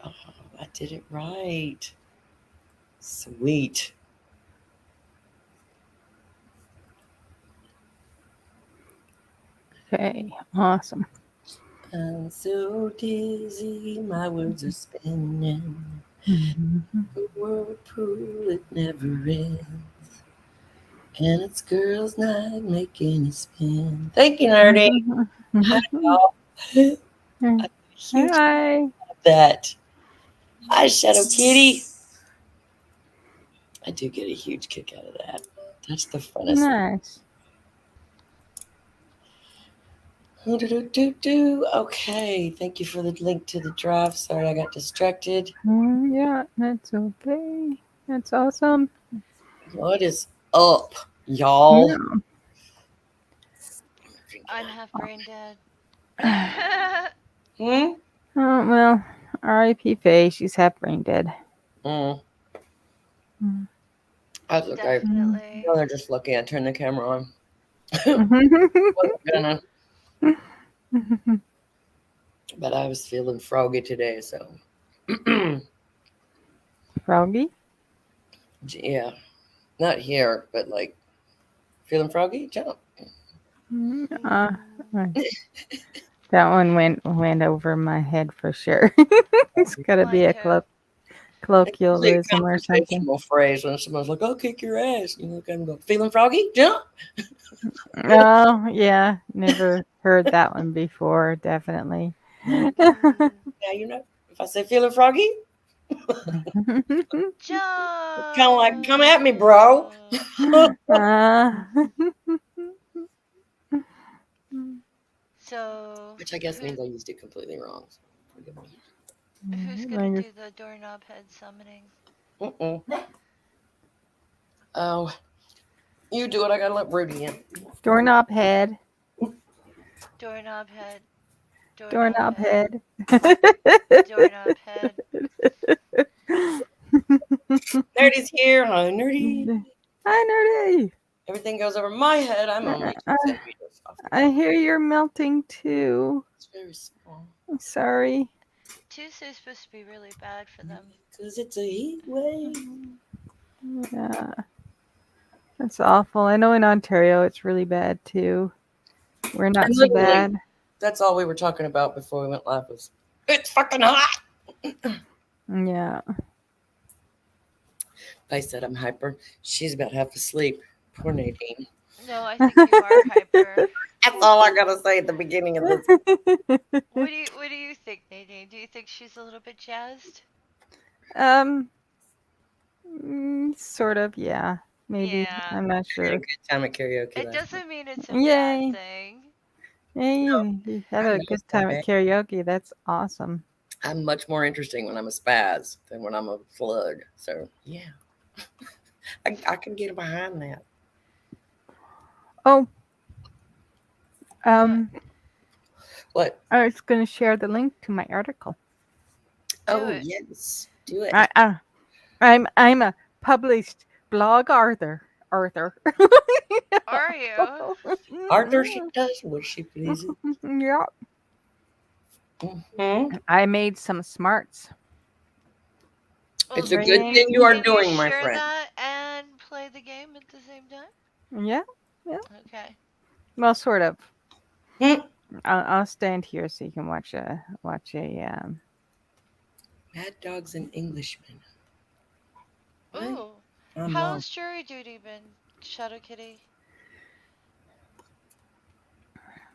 Oh, I did it right. Sweet. Okay, awesome. I'm so dizzy, my words are spinning. Mhm. The whirlpool, it never ends. And it's girls' night making it spin. Thank you, Nerdy. Mhm. Hi, Mhm. y'all. Mhm. I'm a huge fan Hi. of that. Hi, Shadow Kitty. I do get a huge kick out of that. That's the funnest thing. Nice. Okay, thank you for the link to the drive. Sorry I got distracted. Yeah, that's okay. That's awesome. What is up, y'all? Yeah. I'm half brain dead. Hmm? Oh, well, R.I.P. Faye. She's half brain dead. Mm. Mm. That's okay. Mm. Definitely. No, they're just looking. I turned the camera on. Wasn't gonna, but I was feeling froggy today, so Froggy? yeah. Not here, but like feeling froggy? Jump. Mm, Uh, that one went over my head for sure. It's got to be mine a too. It's usually a colloquialism or something. confrontational phrase when someone's like, "I'll kick your ass." You look at them and go, "Feeling froggy? Jump." Oh, yeah. Never heard that one before, definitely. Mm, Now you know. If I say feeling froggy, it's kind of like, "Come at me, bro." jump. Uh, So, Which I guess means I used it completely wrong. So forgive me. who's gonna Language. do the doorknob head summoning? Mm-mm. Oh, you do it. I gotta let Rudy in. Doorknob head. Doorknob head. Doorknob Doorknob head. head. Doorknob head. Nerdy's here. Hi, Nerdy. Hi, Nerdy. Everything goes over my head. I'm only I, 2 centimeters off the I ground. hear you're melting too. It's very small. I'm sorry. Tuesday's supposed to be really bad for them. Because it's a heat wave. Yeah, that's awful. I know in Ontario it's really bad too. We're not And so literally, bad. that's all we were talking about before we went live was, it's fucking hot. Yeah. I said I'm hyper. She's about half asleep. Poor Nadine. No, I think you are hyper. That's all I gotta say at the beginning of this. What do you think, Nadine? Do you think she's a little bit jazzed? um, sort of. Yeah. Maybe. Yeah. I'm not I had a sure. good time at karaoke It last night. doesn't mean it's a bad Yay. thing. Hey, No, you had I a know good it's not time at bad. karaoke. That's awesome. I'm much more interesting when I'm a spaz than when I'm a flood. So yeah, I can get behind that. Oh, What? um, What? I was going to share the link to my article. Do Oh it. yes, do it. I, uh, I'm a published blog author. Arthur. Are you? Arthur, she does what she pleases. Yeah. Hmm. I made some smarts. Well, It's a good thing Brain. you are can you doing, my share friend. that and play the game at the same time? Yeah. Yeah. Okay. Well, sort of. Hmm. I'll stand here so you can watch a Mad dogs and Englishmen. What? Ooh. I'm How's lost. jury duty been, Shadow Kitty?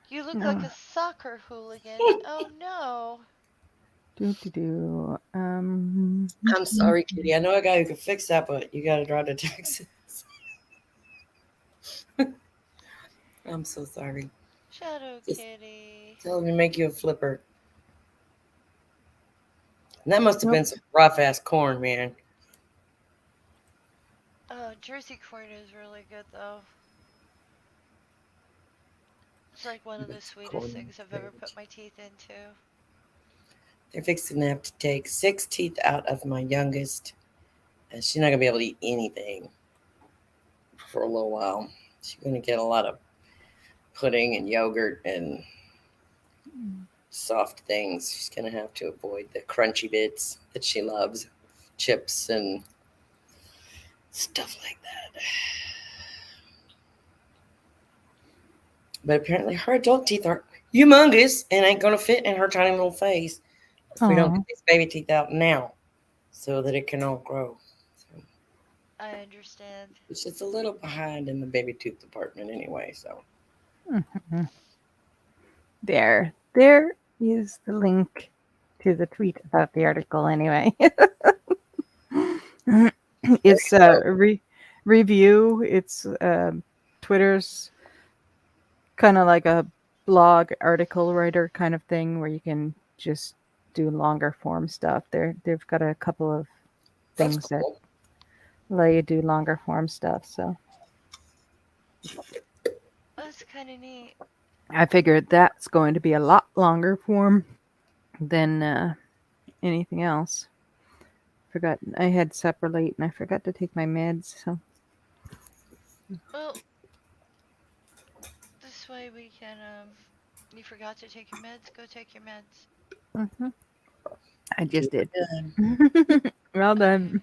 You look like no. a soccer hooligan. Oh no. Do do do. I'm sorry, Kitty. I know a guy who could fix that, but you gotta drive to Texas. I'm so sorry. Shadow Just Kitty. tell him to make you a flipper. And that must have Nope. been some rough ass corn, man. Oh, Jersey corn is really good though. It's like one of the It's sweetest corn things I've ever put porridge. my teeth into. They're fixing to have to take 6 teeth out of my youngest, and she's not gonna be able to eat anything for a little while. She's gonna get a lot of pudding and yogurt and soft things. She's gonna have to avoid the crunchy bits that she loves, chips and stuff like that. But apparently, her adult teeth are humongous and ain't gonna fit in her tiny little face if we don't Aw. get these baby teeth out now, so that it can all grow. So I understand. it's just a little behind in the baby tooth department anyway. So Mhm. There is the link to the tweet about the article anyway. It's a review. It's Twitter's kind of like a blog article writer kind of thing where you can just do longer form stuff. They've got a couple of that's things that cool. let you do longer form stuff. So That's kind of neat. I figured that's going to be a lot longer form than anything else. Forgot I had supper late and I forgot to take my meds. So Well, this way we can, you forgot to take your meds, go take your meds. mhm, I just did. Good. Well done.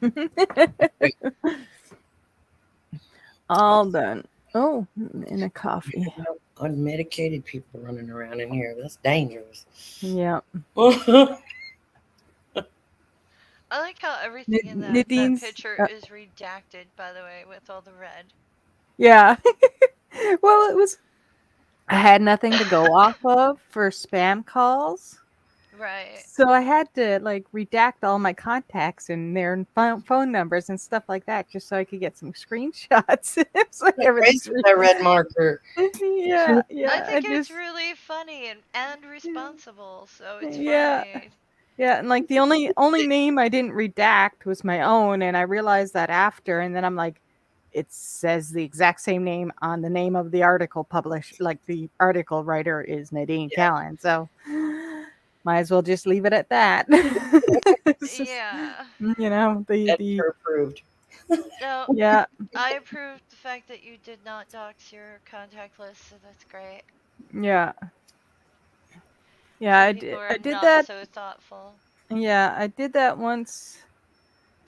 All done. Oh, and a coffee. Unmedicated people running around in here. That's dangerous. Yeah. I like how everything in that Nadine's. picture is redacted, by the way, with all the red. Yeah. Well, it was. I had nothing to go off of for spam calls. Right. So I had to like redact all my contacts and their phone numbers and stuff like that just so I could get some screenshots. It's like everything's Crazy with that red marker. yeah, I yeah. I think it's just really funny and responsible, so it's yeah. fine. Yeah, and like the only name I didn't redact was my own, and I realized that after, and then I'm like, it says the exact same name on the name of the article published. Like the article writer is Nadine Yeah. Callan, so might as well just leave it at that. It's just, Yeah. the Editor approved. No, yeah, I approve the fact that you did not dox your contact list, so that's great. yeah, yeah. Some I people did are I did not that. so thoughtful. Yeah, I did that once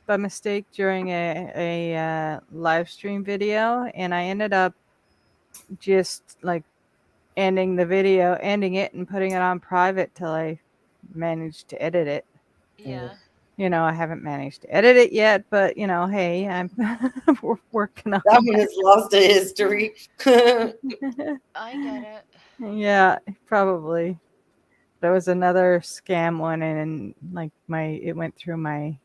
by mistake during a live stream video, and I ended up just like ending it and putting it on private till I managed to edit it. Mm. Yeah, I haven't managed to edit it yet, but hey, I'm we're working on That one is lost to history. it. I get it. Yeah, probably. There was another scam one, and like it went through my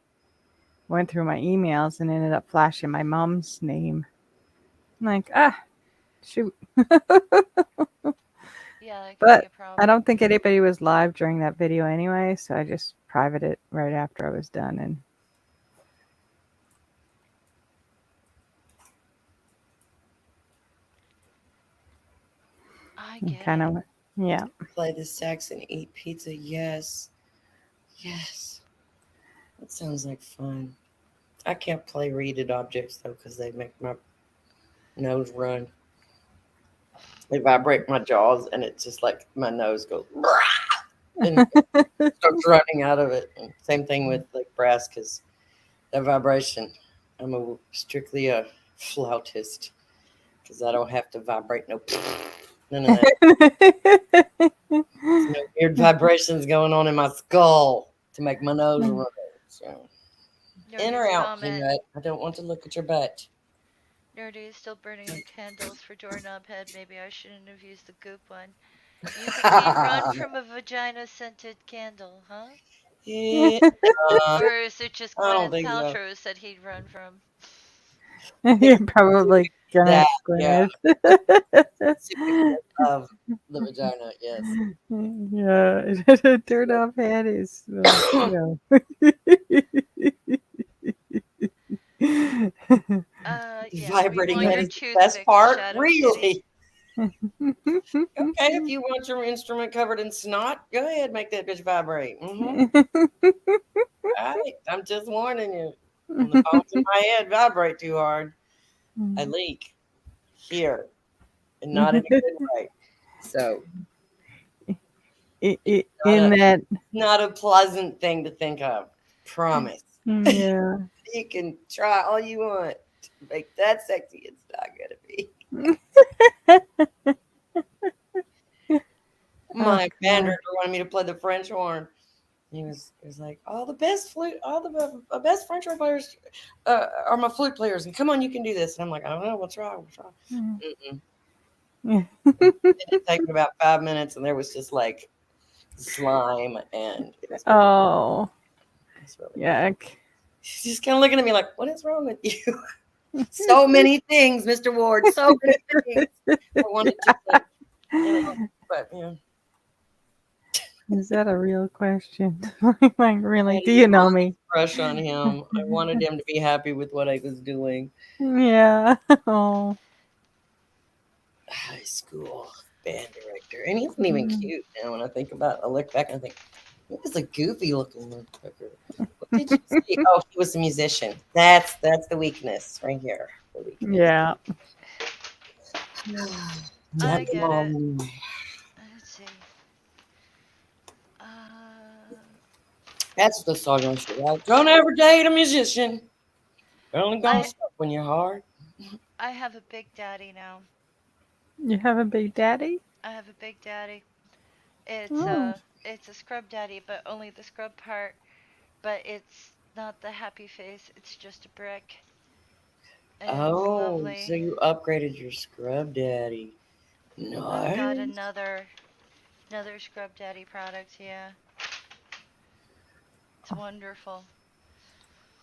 emails and ended up flashing my mom's name. I'm like, shoot. Yeah, that could be But a I problem. don't think anybody was live during that video anyway, so I just privated it right after I was done and I get kind it. of yeah. Play the sax and eat pizza. Yes. Yes. That sounds like fun. I can't play reeded objects though because they make my nose run. They vibrate my jaws and it's just like my nose goes and starts running out of it. And same thing with like brass because that vibration. I'm strictly a flautist because I don't have to vibrate none of that. There's no weird vibrations going on in my skull to make my nose run. So in or Nerdy's out, comment. Peanut. I don't want to look at your butt. Nerdy is still burning the candles for doorknob head. Maybe I shouldn't have used the goop one. You think he'd run from a vagina scented candle, huh? Yeah, Or is it just I don't Gwyneth think so. Paltrow said he'd run from? You're probably gonna That, yeah, Gwyneth. specifically of the vagina, yes. Yeah, turn off head is Yeah, we Vibrating want head your is the best toothpick, part, Shadow Kitty. really. Okay, if you want your instrument covered in snot, go ahead, make that bitch vibrate. All right, I'm just warning you. When the bones in my head vibrate too hard, I leak here, and not in a good way. So Not in a that, not a pleasant thing to think of. Promise. yeah. You can try all you want to make that sexy. It's not gonna be. Oh My band god. director wanted me to play the French horn. He was like, all the best flute, all the best French horn players are my flute players, and come on, you can do this. And I'm like, I don't know, we'll try, we'll try. Mm-mm. Yeah. It took me about 5 minutes, and there was just like slime, and Oh, it's really bad. yuck. She's just kind of looking at me like, what is wrong with you? So many things, Mr. Ward, so many things. I wanted to think, but Is that a real question? Like, I really? had Do a you know humongous me? crush on him. I wanted him to be happy with what I was doing. Yeah. Oh. High school band director, and he wasn't even Mm. cute. Now, when I think about it, I look back and I think he was a goofy looking motherfucker. What did you see? Oh, he was a musician. That's the weakness right here. The weakness. Yeah. I Dab them get all it. in. Let's see. Uh, That's the song I should write. Don't ever date a musician. They're only gonna I suck when you're hard. I have a big daddy now. You have a big daddy? I have a big daddy. It's Oh. a it's a scrub daddy, but only the scrub part. But it's not the happy face. It's just a brick, and it's Oh, so lovely. you upgraded your scrub daddy. I've got Nice. another scrub daddy product. Yeah, it's wonderful.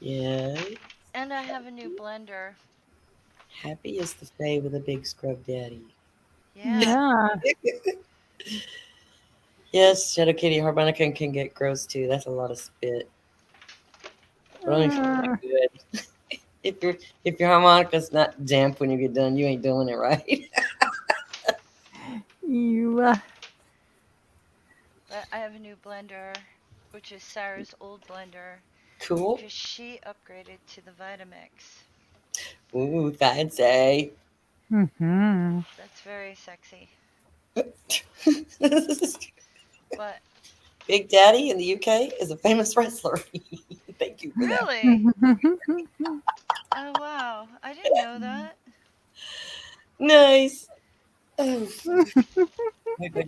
Yeah. And I have a new blender. Happy as the Fae with a big scrub daddy. Yeah. Yeah. Yes, Shadow Kitty harmonica can get gross too. That's a lot of spit. But only if you do Uh, it good. If your harmonica's not damp when you get done, you ain't doing it right. you. But I have a new blender, which is Sarah's old blender, Cool. because she upgraded to the Vitamix. Ooh, fancy. Mm-hmm. That's very sexy. But Big Daddy in the UK is a famous wrestler. Thank you for that. really? Oh wow, I didn't know that. Nice. Oh, wait. I gotta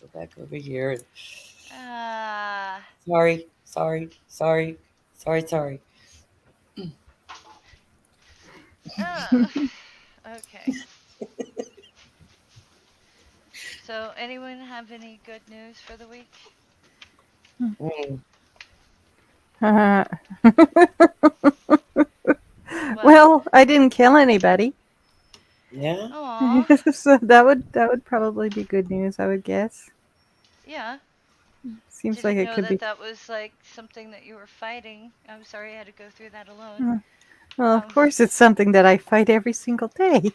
go back over here. Ah, Sorry. oh, okay. So, anyone have any good news for the week? Mm, What? Well, I didn't kill anybody. yeah. Aw, So that would probably be good news, I would guess. yeah. Seems like Didn't it know could that be. that was like something that you were fighting. I'm sorry I had to go through that alone. Mm. Well, of Um, course, it's something that I fight every single day.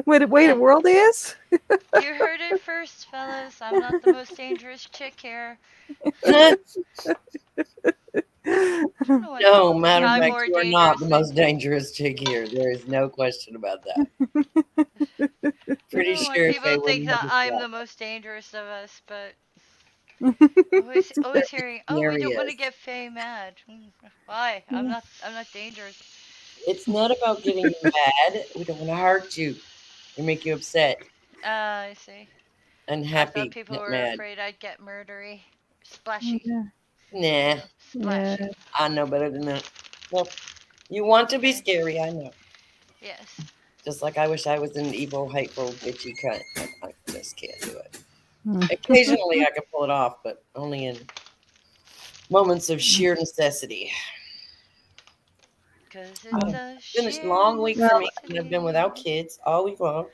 Wait, wait, the yeah. world is? You heard it first, fellas. I'm not the most dangerous chick here. I don't know why No, people think matter of I'm fact, more you are not the dangerous than. most dangerous chick here. There is no question about that. I don't Pretty know why sure people Faye think wouldn't have that a I'm the shot. most dangerous of us, but always hearing, "Oh, we don't want to Serious. get Faye mad." Why? I'm not dangerous. It's not about getting you mad. We don't want to hurt you or make you upset, I see. I thought unhappy, people not were mad. afraid I'd get murdery. Splashy. Yeah. Nah, Yeah. Splashy. I know better than that. Well, you want to be Okay. scary, I know. Yes. Just like I wish I was an evil, hateful, bitchy cunt. I just can't do it. Mm. Occasionally I can pull it off, but only in moments of sheer necessity. Because Oh, it's a it's been a sheer long week for Well, me, and I've been without necessity. kids all week long.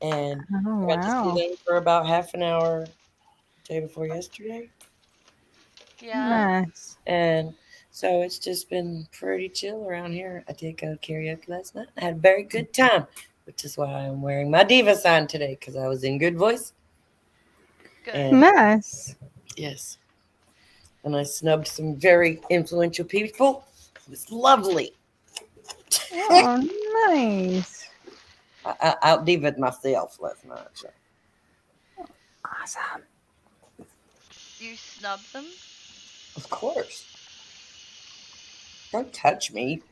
And oh I got to see wow, them for about half an hour day before yesterday. Yeah. nice. And so it's just been pretty chill around here. I did go to karaoke last night. I had a very good time, which is why I'm wearing my diva sign today because I was in good voice. Good. And Nice. yes, and I snubbed some very influential people. It was lovely. Oh, nice. I out divaed myself last night. So. Awesome. You snub them? Of course. Don't touch me.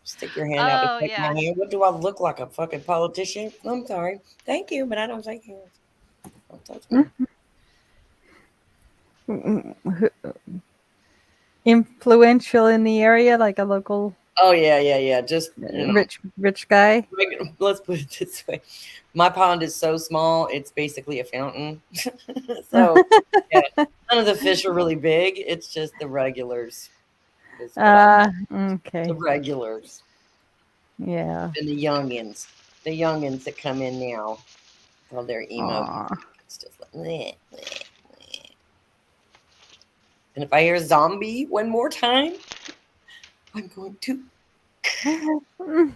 Stick your hand out to Oh, shake my yeah. hand. What do I look like? A fucking politician? I'm sorry. Thank you, but I don't shake hands. Don't touch me. Influential in the area, like a local Oh yeah. Just rich guy. let's put it this way. My pond is so small; it's basically a fountain. So yeah, none of the fish are really big. It's just the regulars. Is what the Okay. regulars Yeah. and the youngins that come in now. All their emo Aw. music. It's just like, meh, meh, meh. And if I hear zombie one more time, I'm going to one of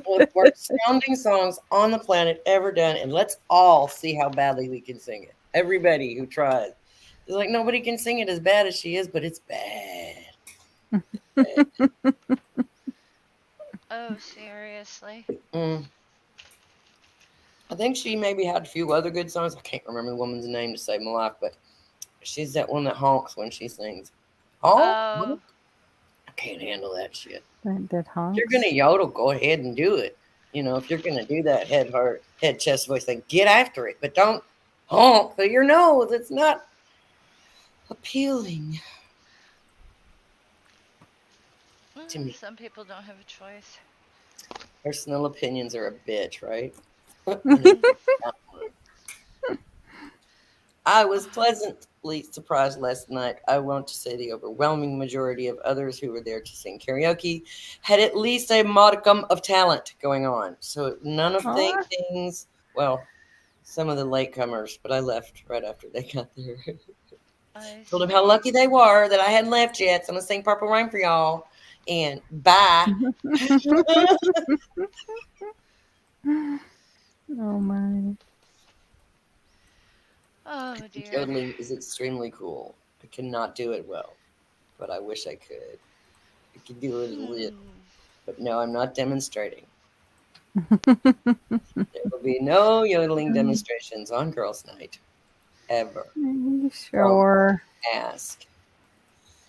the worst sounding songs on the planet ever done, and let's all see how badly we can sing it. Everybody who tries. It's like nobody can sing it as bad as she is, but it's bad. Oh, seriously? Mm. I think she maybe had a few other good songs. I can't remember the woman's name to save my life, but she's that one that honks when she sings. Honk? Oh, Honk? I can't handle that shit. That If you're gonna honks. yodel, go ahead and do it. You know, if you're gonna do that head chest voice thing, get after it, but don't honk through your nose. It's not appealing to me. some people don't have a choice. Personal opinions are a bitch, right? Mm. I was pleasantly surprised last night. I want to say the overwhelming majority of others who were there to sing karaoke had at least a modicum of talent going on. So none of the Aw. things, well, some of the latecomers, but I left right after they got there. I Told them how see. lucky they were that I hadn't left yet. So I'm gonna sing Purple Rain for y'all. And bye. Oh my. Oh, dear. Yodeling is extremely cool. I cannot do it well, but I wish I could. I could do it a little, Hmm. but no, I'm not demonstrating. There will be no yodeling demonstrations on Girls' Night ever. Are you Don't sure? ask.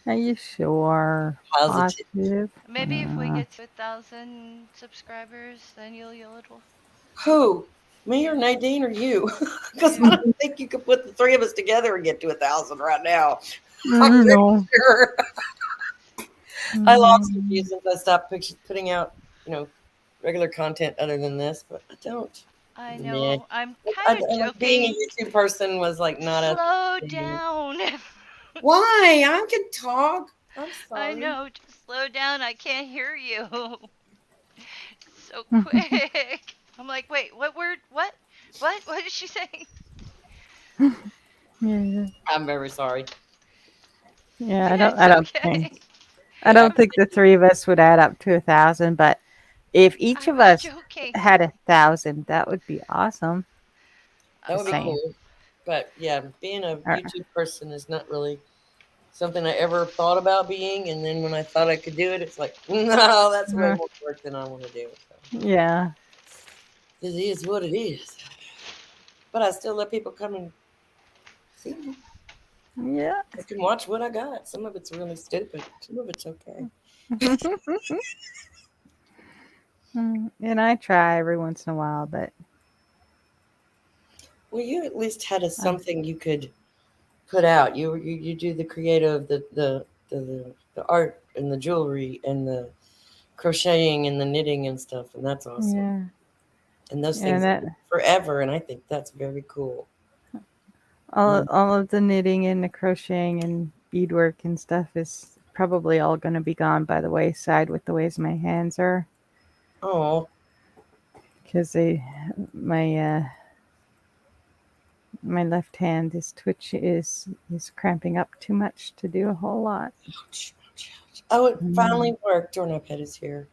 Are you sure? Positive. Positive? Maybe if we get to 1,000 subscribers, then you'll yodel. Who? Me or You. Nadine or you? Because I You. don't think you could put the three of us together and get to 1,000 right now. I'm Mm, pretty no. sure. I lost a few Mm, since I stopped putting out, regular content other than this, but I don't. I Nah. know. I'm I, kind of like being joking. a YouTube person was like not a Slow thing. down. Why? I can talk. I'm I sorry. know. Just slow down. I can't hear you. So mm. quick. I'm like, wait, what word? What? What? What did she say? Yeah. I'm very sorry. Yeah, It's I don't think okay. I I'm don't think the three of us would add up to 1,000, but if each I of was us joking. had 1,000, that would be awesome. That would Just be Oh, saying. cool. But yeah, being a Or- YouTube person is not really something I ever thought about being. And then when I thought I could do it, it's like, no, that's way uh, more work than I want to do. So yeah. it is what it is. But I still let people come and see me. Yeah. They can watch what I got. Some of it's really stupid. Some of it's okay. And I try every once in a while, but Well, you at least had a uh, something you could put out. You do the creative, the art and the jewelry and the crocheting and the knitting and stuff, and that's awesome. yeah. And those And things that live forever, and I think that's very cool. all Mm. all of the knitting and the crocheting and beadwork and stuff is probably all going to be gone by the wayside with the ways my hands are, Oh, because they my left hand is cramping up too much to do a whole lot. ouch, ouch, ouch. Oh, it Mm. finally worked. Doorknob head is here.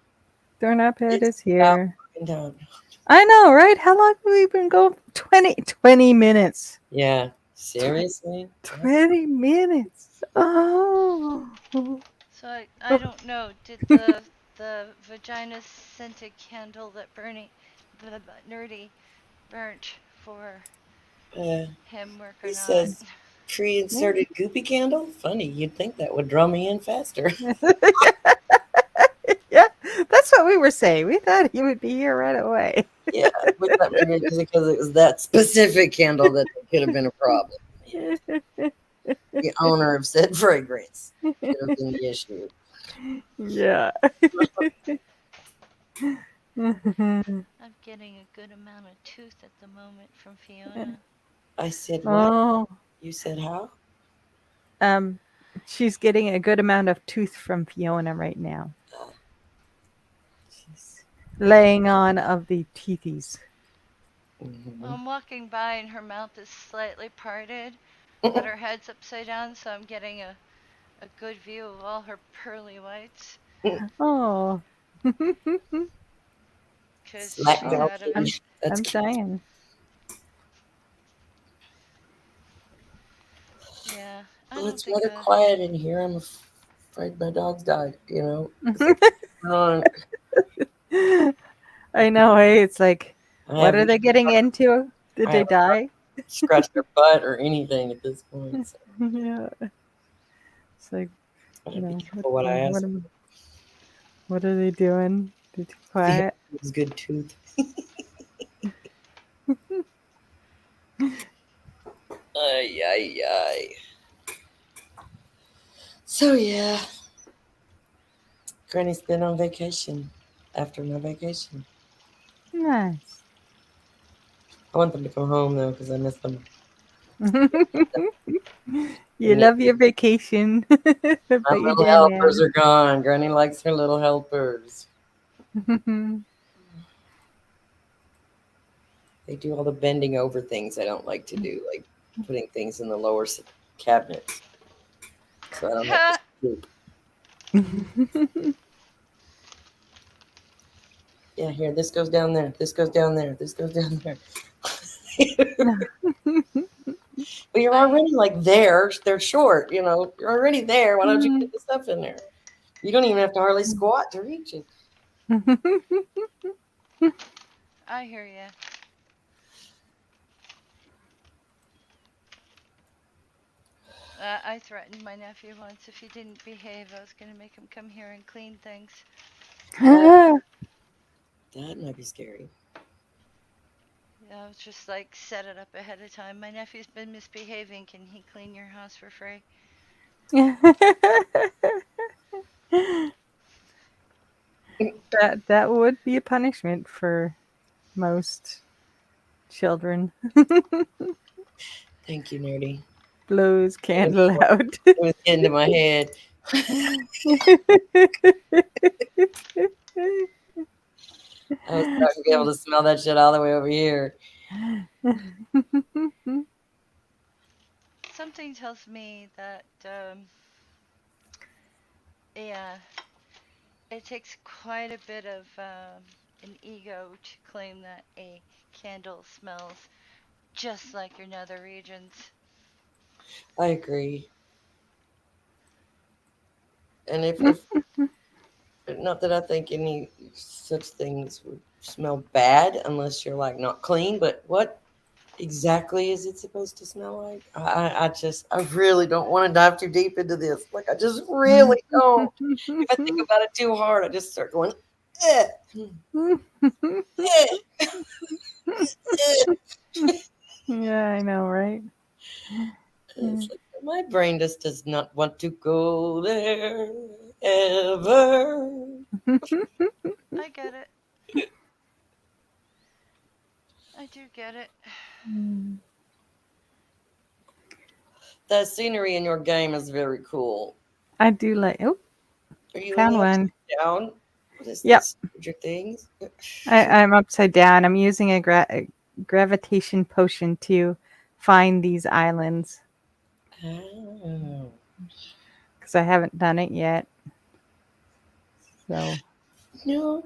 Doorknob head It's is about here. fucking time. I know, right? How long have we been going? 20 minutes. Yeah, Tw- seriously. That's 20 minutes. Oh. so I don't know. Did the vagina scented candle that Bernie, the nerdy, burnt for Uh, him work he or not. says pre-inserted goopy candle. Funny, you'd think that would draw me in faster. Yeah, that's what we were saying. We thought he would be here right away. Yeah, we thought maybe it was because it was that specific candle that could have been a problem. Yeah, the owner of said fragrance could have been the issue. Yeah. I'm getting a good amount of tooth at the moment from Fiona. I said, "What?" Oh, You said, "How?" um, she's getting a good amount of tooth from Fiona right now. She's laying on of the teethies. Mhm. I'm walking by and her mouth is slightly parted, but her head's upside down, so I'm getting a good view of all her pearly whites. Oh, Because Slack she's oh, out of it. doggy. I'm That's I'm cute. saying. Yeah, I Well, don't it's think rather quiet in here. I'm afraid my dogs died. So I know, eh? It's like, I what are haven't, they getting into? Did I they haven't die? scratched their butt or anything at this point. So Yeah, it's like, I gotta be careful what what, I what, ask. what are they doing? They're too Fiona quiet. has good tooth. Ay, ay, ay. So yeah, Granny's been on vacation. After my vacation, Nice. I want them to come home though because I miss them. You love your vacation, My but you little do helpers now. are gone. Granny likes her little helpers. They do all the bending over things I don't like to do, like putting things in the lower cabinets, so I don't have to it. scoop. Yeah, here, this goes down there. This goes down there. This goes down there. But you're I already like there. They're short, You're already there. Why don't you put the stuff in there? You don't even have to hardly squat to reach it. I hear you. I threatened my nephew once if he didn't behave, I was gonna make him come here and clean things. Uh, that might be scary. I was just like set it up ahead of time. My nephew's been misbehaving. Can he clean your house for free? That would be a punishment for most children. Thank you, Nerdy. Blows It was, candle out. it was getting to my head. I was starting to be able to smell that shit all the way over here. Something tells me that, yeah, it takes quite a bit of an ego to claim that a candle smells just like your nether regions. I agree. And if not that I think any such things would smell bad unless you're like not clean, but what exactly is it supposed to smell like? I really don't want to dive too deep into this. Like, I just really don't. If I think about it too hard, I just start going, eh, eh, eh. Yeah, I know, right? It's like, my brain just does not want to go there ever. I get it. I do get it. The scenery in your game is very cool. I do like. Oh, Are you in found the one. upside down? What is Yep, this? Stranger Things? I'm upside down. I'm using a gravitation potion to find these islands Oh. because I haven't done it yet. So No.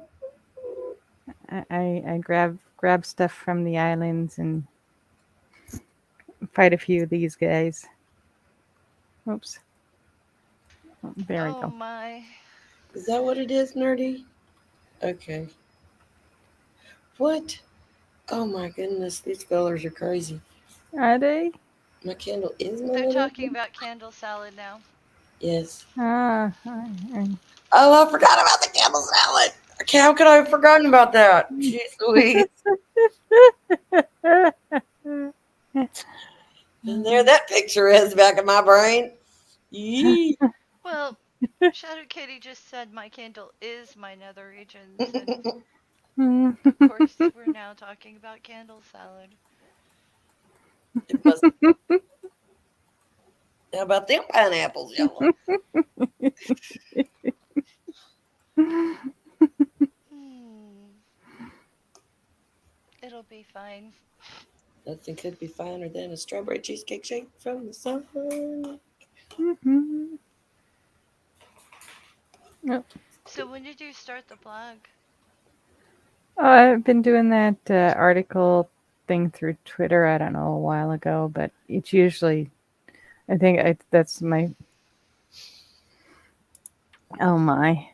I grab stuff from the islands and fight a few of these guys. Oops. Oh, there we Oh go. my. Is that what it is, Nerdy? Okay. What? Oh my goodness, these colors are crazy. Are they? My candle is my They're nether talking region. about candle salad now. Yes. Ah, Oh, I forgot about the candle salad. Okay, how could I have forgotten about that? Jeez Louise. And there that picture is back in my brain. Yee. Well, Shadow Kitty just said my candle is my nether regions, and of course, we're now talking about candle salad. It must. How about them pineapples, yellow? Hmm, it'll be fine. Nothing could be finer than a strawberry cheesecake shake from the sun. Yep. So, when did you start the blog? Oh, I've been doing that article thing through Twitter. I don't know, a while ago, but it's usually. I think that's my. Oh my.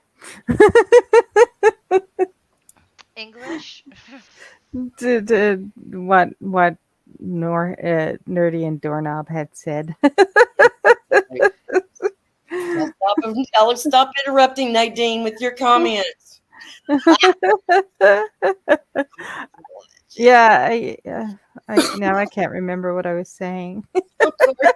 English? What Nerdy and Doorknob had said. I'll stop interrupting Nadine with your comments. Yeah, I now I can't remember what I was saying. I'm sorry.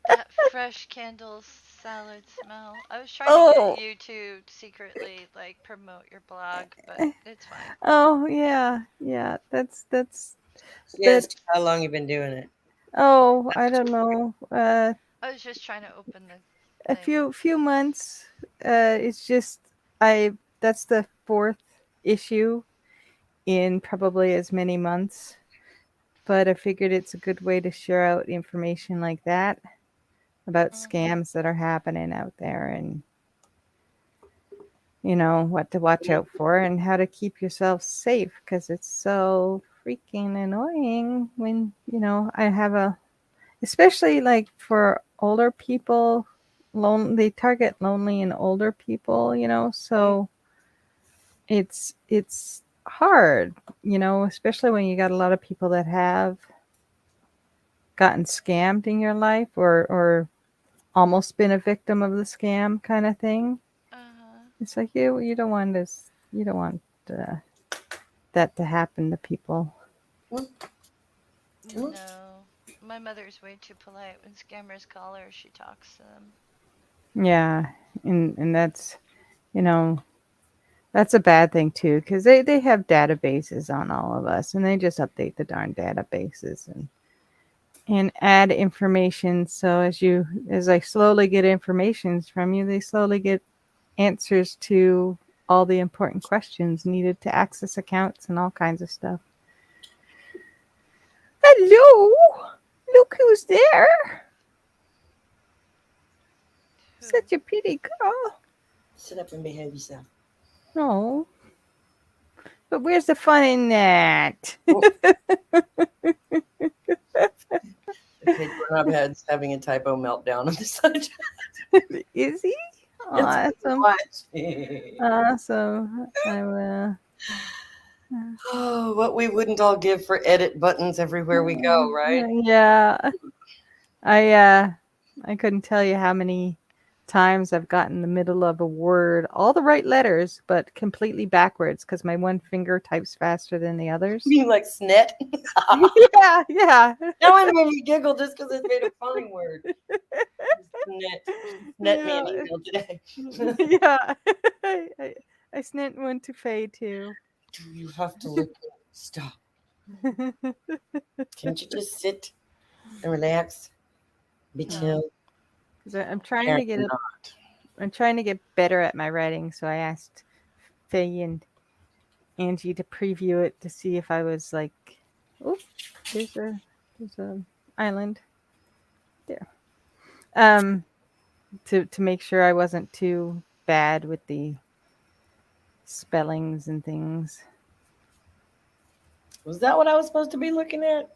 That fresh candle salad smell. I was trying to get Oh, you to secretly like promote your blog, but it's fine. oh yeah, yeah. That's Yes, that. how long you been doing it? Oh, I don't know. I was just trying to open the A thing. few months. It's just I. That's the fourth issue in probably as many months. But I figured it's a good way to share out information like that about Mhm. scams that are happening out there, and what to watch out for and how to keep yourself safe, because it's so freaking annoying when I have especially like for older people. They target lonely and older people, so it's hard, especially when you got a lot of people that have gotten scammed in your life, or almost been a victim of the scam kind of thing. Uh-huh. It's like you don't want this, you don't want uh, that to happen to people. No. My mother's way too polite. When scammers call her, she talks to them. Yeah, and you know that's a bad thing too, because they have databases on all of us, and they just update the darn databases and add information. So as I slowly get informations from you, they slowly get answers to all the important questions needed to access accounts and all kinds of stuff. Hello, look who's there. Who? Such a pretty girl. Sit up and behave yourself. No, but where's the fun in that? Oh, okay, Doorknob head's having a typo meltdown on the side. Is he? It's Awesome. watch. Awesome. I will. Oh, what we wouldn't all give for edit buttons everywhere we go, right? Yeah. I I couldn't tell you how many times I've gotten the middle of a word, all the right letters, but completely backwards because my one finger types faster than the others. You like snet? Yeah, yeah. Now I made me giggle just because it made a funny word. Snet. Snet me an Yeah. email today. Yeah. I, I sent one to Faye too. Do you have to look? Stop. Can't you just sit and relax? Be No, chill. because I'm trying to Apparently not. I'm trying to get better at my writing, so I asked Faye and Angie to preview it to see if I was like, oh, there's a island there. Um, to make sure I wasn't too bad with the spellings and things. Was that what I was supposed to be looking at?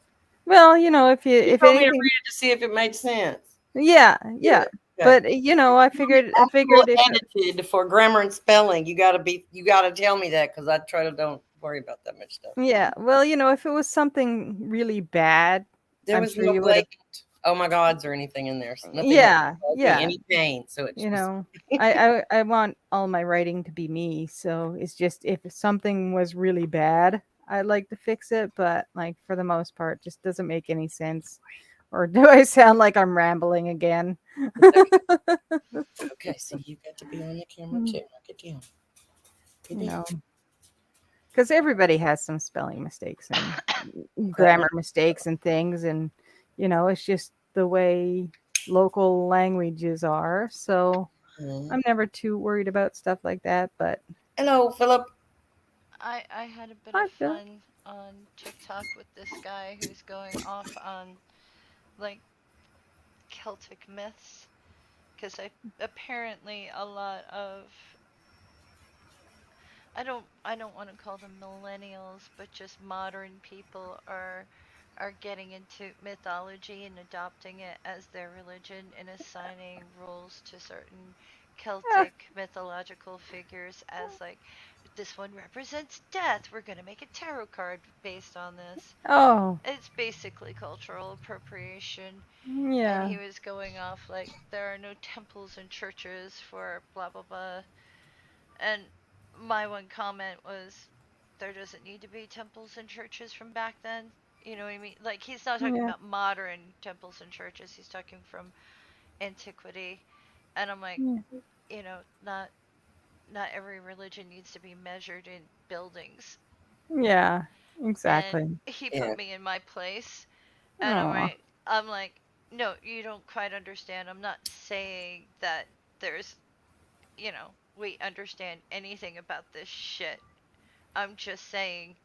Well, You if told me to anything, read it to see if it made sense. yeah, Yeah. yeah. Okay. But I Actual figured if edited for grammar and spelling. You gotta tell me that because I try to don't worry about that much stuff. yeah, well, if it was something really bad, There I'm was sure no you would have. blatant "oh my gods" or anything in there. Nothing that Yeah, caused me yeah. any pain. So it You was know, I want all my writing to be me, so it's just if something was really bad, I'd like to fix it, but like for the most part, just doesn't make any sense. Or do I sound like I'm rambling again? it's okay. Okay, so you got to be on the camera Mm, too. Knock it down. Get you down. know, because everybody has some spelling mistakes and That one. grammar mistakes and things, and it's just the way local languages are. So Mhm. I'm never too worried about stuff like that. But Hello, Philip. I had a bit of I feel, fun on TikTok with this guy who's going off on like Celtic myths because I apparently a lot of I don't want to call them millennials, but just modern people are getting into mythology and adopting it as their religion and assigning roles to certain ah, Celtic mythological figures as like this one represents death. We're going to make a tarot card based on this. oh, It's basically cultural appropriation, and yeah, he was going off like there are no temples and churches for blah blah blah, and my one comment was, there doesn't need to be temples and churches from back then. You know what I mean? Like, he's not talking yeah, about modern temples and churches, he's talking from antiquity. And I'm like, yeah, not every religion needs to be measured in buildings. yeah, And exactly. he Yeah. put me in my place, and Oh, I'm like, no, you don't quite understand. I'm not saying that there's, we understand anything about this shit. I'm just saying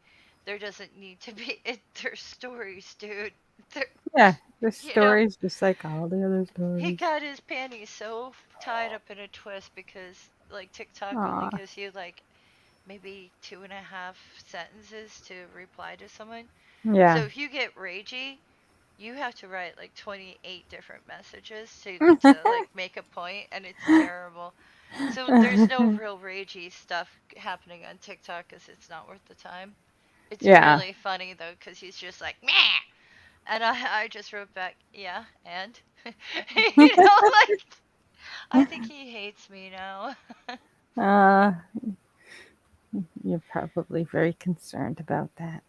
there doesn't need to be there's stories, dude. There, yeah. The you know, stories just like all the other he stories. got his panties so tied up in a twist because like TikTok only Aw, gives you like maybe 2.5 sentences to reply to someone. So yeah. if you get ragey, you have to write like 28 different messages to like make a point, and it's terrible. So there's no real ragey stuff happening on TikTok because it's not worth the time. It's Yeah. really funny though, because he's just like, meh, and I just wrote back, yeah, and like I think he hates me now. Uh, you're probably very concerned about that.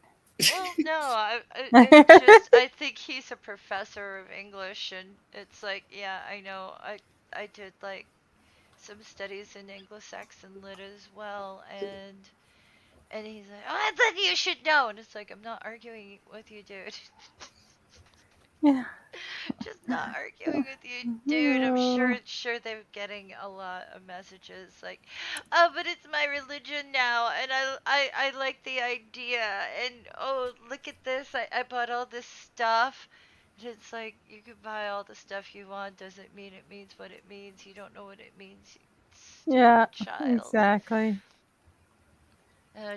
Well, no, it's just I think he's a professor of English, and it's like, yeah, I know, I did like some studies in Anglo-Saxon lit as well, and he's like, oh, I thought you should know, and it's like I'm not arguing with you, dude. Yeah. Just not arguing with you, dude. I'm Oh, sure they're getting a lot of messages like, "Oh, but it's my religion now, and I like the idea, and oh, look at this. I bought all this stuff." And it's like you could buy all the stuff you want. Doesn't mean it means what it means. You don't know what it means, you yeah, stupid child. exactly.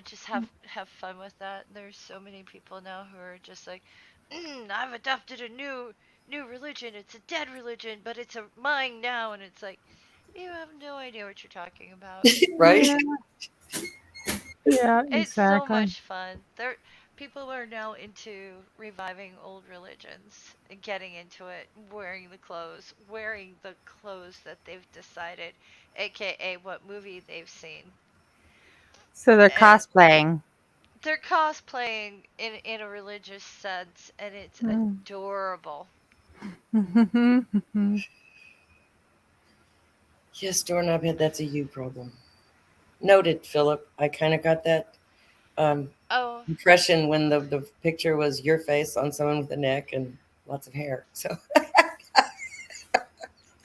Just have fun with that. There's so many people now who are just like, I've adopted a new religion. It's a dead religion, but it's a mine now, and it's like, you have no idea what you're talking about. Right? Yeah, yeah, It's so exactly. much fun. People are now into reviving old religions, and getting into it, wearing the clothes that they've decided, aka what movie they've seen. So they're And cosplaying. they're cosplaying in a religious sense, and it's Mm. adorable. Yes, doorknob head, that's a you problem. Noted, Philip. I kind of got that um, Oh, impression when the picture was your face on someone with a neck and lots of hair. So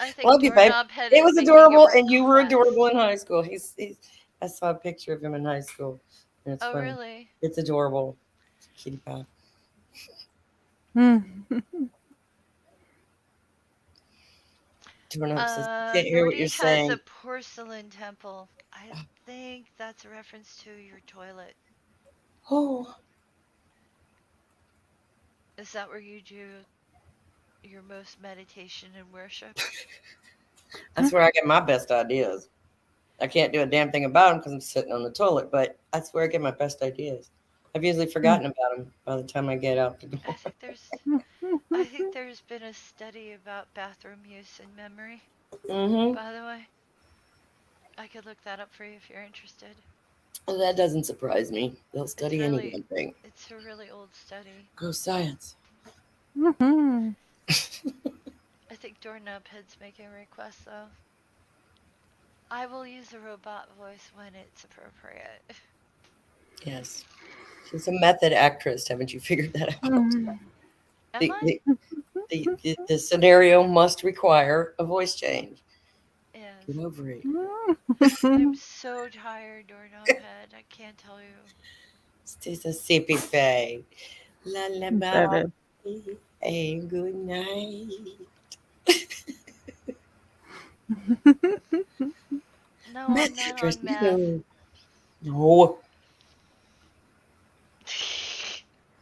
I think love you, babe. Doorknob Head It is was making a adorable, and you were adorable in request. high school. I saw a picture of him in high school, and it's Oh, funny. really? It's adorable. Kitty pie. Doorknob says, "I can't hear what you're Birdie has a saying." porcelain temple. I think that's a reference to your toilet. Oh, Is that where you do your most meditation and worship? that's where I get my best ideas. I can't do a damn thing about them because I'm sitting on the toilet, but that's where I get my best ideas. I've usually forgotten about them by the time I get out the I door. think there's I think there's been a study about bathroom use and memory. Mm-hmm. By the way, I could look that up for you if you're interested. Well, that doesn't surprise me. They'll It's study any really damn thing. it's a really old study. Go science. Mhm. I think doorknob head's making requests though. I will use a robot voice when it's appropriate. Yes. She's a method actress. Haven't you figured that out? Mhm. Am The, I? the, the scenario must require a voice change. Yes. Get over it. I'm so tired, doorknob head. I can't tell you. It's a sippy fay. Lullaby That it. and good night. No, I'm Meth not actress. on meth. No. No.